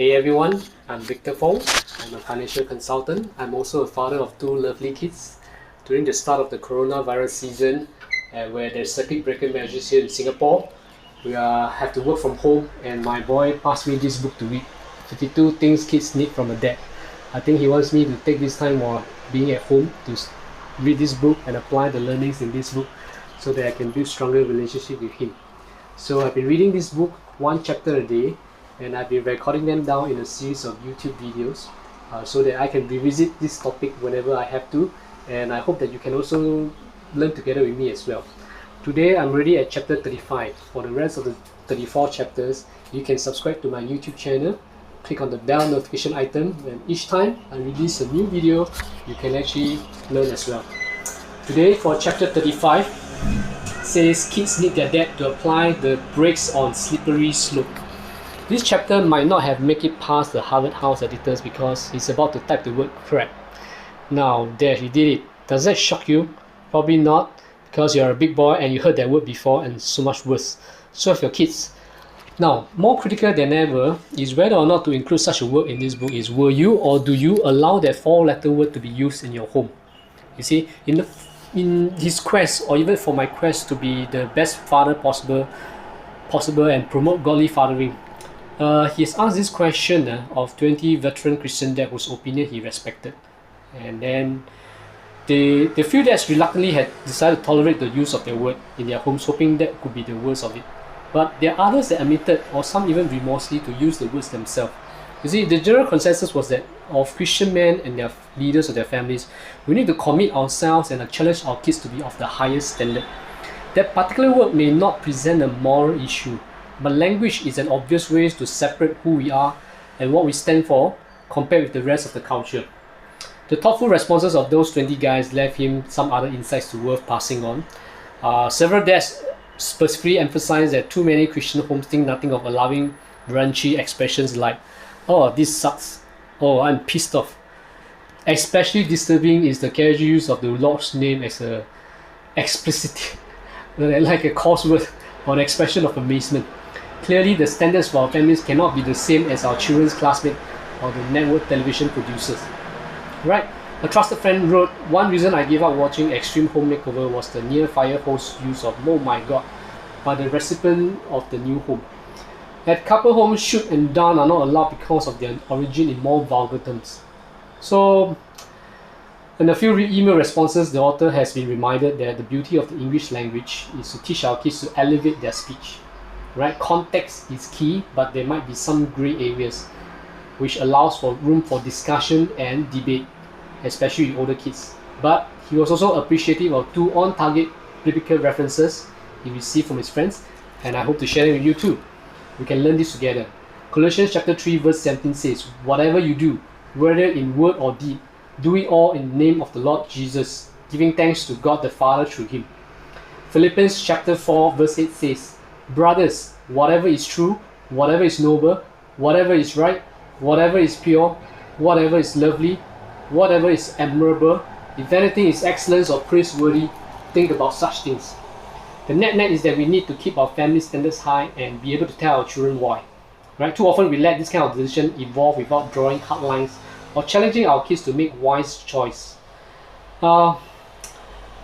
Hey everyone, I'm Victor Fong. I'm a financial consultant. I'm also a father of two lovely kids. During the start of the coronavirus season, where there's circuit breaker measures here in Singapore, we have to work from home, and my boy passed me this book to read, 52 Things Kids Need from a Dad. I think he wants me to take this time while being at home to read this book and apply the learnings in this book so that I can build stronger relationship with him. So I've been reading this book one chapter a day, and I've been recording them down in a series of YouTube videos so that I can revisit this topic whenever I have to, and I hope that you can also learn together with me as well. Today I'm already at chapter 35. For the rest of the 34 chapters, you can subscribe to my YouTube channel, click on the bell notification item, and each time I release a new video, you can actually learn as well. Today for chapter 35, says kids need their dad to apply the brakes on slippery slope. This chapter might not have made it past the Harvard House editors because he's about to type the word crap. Now, there he did it. Does that shock you? Probably not, because you're a big boy and you heard that word before, and so much worse. So have your kids. Now, more critical than ever is whether or not to include such a word in this book is, will you or do you allow that 4-letter word to be used in your home? You see, in his quest, or even for my quest to be the best father possible and promote godly fathering, he has asked this question of 20 veteran Christian dads whose opinion he respected, and then the few dads reluctantly had decided to tolerate the use of their word in their homes, hoping that could be the worst of it. But there are others that admitted, or some even remorsely, to use the words themselves. You see, the general consensus was that of Christian men and their leaders of their families, we need to commit ourselves and challenge our kids to be of the highest standard. That particular word may not present a moral issue, but language is an obvious way to separate who we are and what we stand for compared with the rest of the culture. The thoughtful responses of those 20 guys left him some other insights worth passing on. Several dads specifically emphasized that too many Christian homes think nothing of allowing raunchy expressions like, "Oh, this sucks," "Oh, I'm pissed off." Especially disturbing is the casual use of the Lord's name as a explicit, like a coarse word or an expression of amazement. Clearly, the standards for our families cannot be the same as our children's classmates or the network television producers. Right? A trusted friend wrote, "One reason I gave up watching Extreme Home Makeover was the near-fire host use of 'oh my god' by the recipient of the new home. At couple homes, shoot and darn are not allowed because of their origin in more vulgar terms." So, in a few email responses, the author has been reminded that the beauty of the English language is to teach our kids to elevate their speech. Right? Context is key, but there might be some gray areas which allows for room for discussion and debate, especially with older kids. But he was also appreciative of 2 on-target biblical references he received from his friends, and I hope to share them with you too. We can learn this together. Colossians chapter 3 verse 17 says, "Whatever you do, whether in word or deed, do it all in the name of the Lord Jesus, giving thanks to God the Father through him." Philippians chapter 4 verse 8 says, "Brothers, whatever is true, whatever is noble, whatever is right, whatever is pure, whatever is lovely, whatever is admirable, if anything is excellent or praiseworthy, think about such things." The net is that we need to keep our family standards high and be able to tell our children why. Right? Too often we let this kind of decision evolve without drawing hard lines or challenging our kids to make wise choice.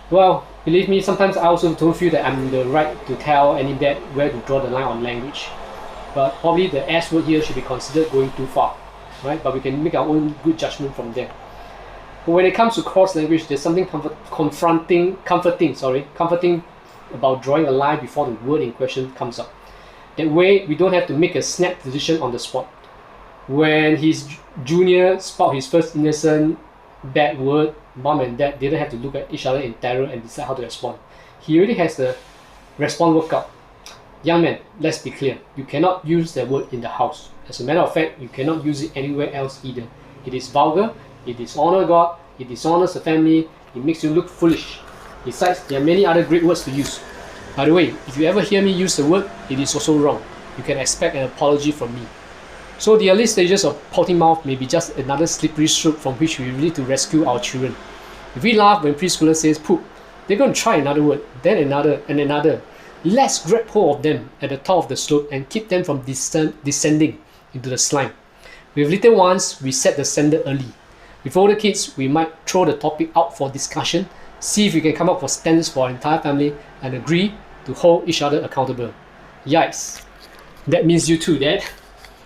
Well, believe me, sometimes I also don't feel that I'm the right to tell any dad where to draw the line on language. But probably the S word here should be considered going too far, right? But we can make our own good judgment from there. But when it comes to cross language, there's something comforting about drawing a line before the word in question comes up. That way, we don't have to make a snap decision on the spot. When his junior spoke his first innocent bad word, mom and dad didn't have to look at each other in terror and decide how to respond. He already has the response worked out. "Young man, let's be clear. You cannot use that word in the house. As a matter of fact, you cannot use it anywhere else either. It is vulgar, it dishonors God, it dishonors the family, it makes you look foolish. Besides, there are many other great words to use. By the way, if you ever hear me use the word, it is also wrong. You can expect an apology from me." So the early stages of potty mouth may be just another slippery slope from which we need to rescue our children. If we laugh when preschoolers says poop, they're going to try another word, then another, and another. Let's grab hold of them at the top of the slope and keep them from descending into the slime. With little ones, we set the standard early. With older kids, we might throw the topic out for discussion, see if we can come up with standards for our entire family, and agree to hold each other accountable. Yikes. That means you too, Dad.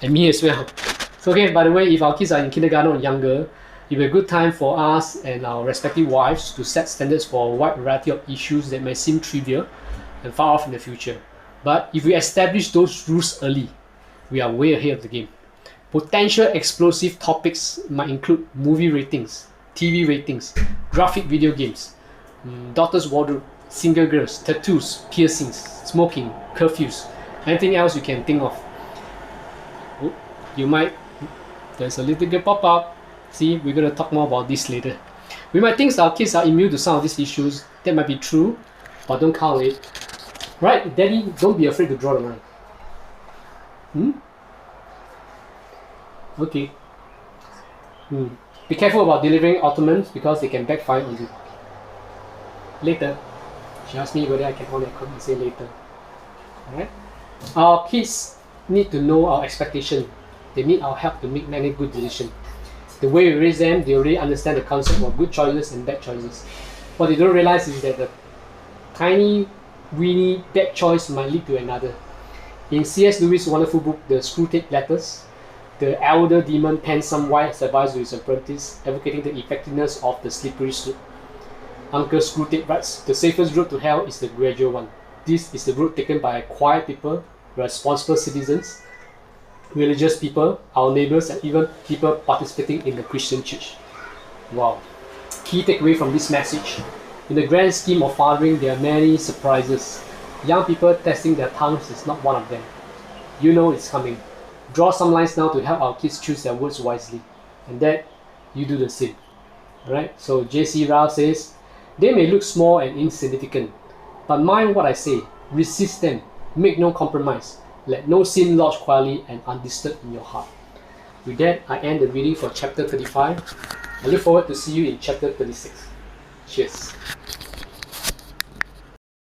And me as well. So okay, by the way, if our kids are in kindergarten or younger, it will be a good time for us and our respective wives to set standards for a wide variety of issues that may seem trivial and far off in the future. But if we establish those rules early, we are way ahead of the game. Potential explosive topics might include movie ratings, TV ratings, graphic video games, daughter's wardrobe, single girls, tattoos, piercings, smoking, curfews, anything else you can think of. There's a little girl pop up. See, we're going to talk more about this later. We might think our kids are immune to some of these issues. That might be true, but don't count it. Right, Daddy, don't be afraid to draw the line. Okay. Be careful about delivering ultimatums because they can backfire on you. Later. She asked me whether I can on record and say later. Alright? Our kids need to know our expectation. They need our help to make many good decisions. The way we raise them, they already understand the concept of good choices and bad choices. What they don't realize is that the tiny, weeny, bad choice might lead to another. In C.S. Lewis' wonderful book, The Screwtape Letters, the elder demon penned some wise advice to his apprentice, advocating the effectiveness of the slippery slope. Uncle Screwtape writes, "The safest road to hell is the gradual one. This is the road taken by quiet people, responsible citizens, religious people, our neighbors, and even people participating in the Christian church." Wow. Key takeaway from this message. In the grand scheme of fathering, there are many surprises. Young people testing their tongues is not one of them. You know it's coming. Draw some lines now to help our kids choose their words wisely. And that, you do the same. Alright, so J.C. Rao says, "They may look small and insignificant, but mind what I say, resist them, make no compromise. Let no sin lodge quietly and undisturbed in your heart." With that, I end the reading for chapter 35. I look forward to see you in chapter 36. Cheers.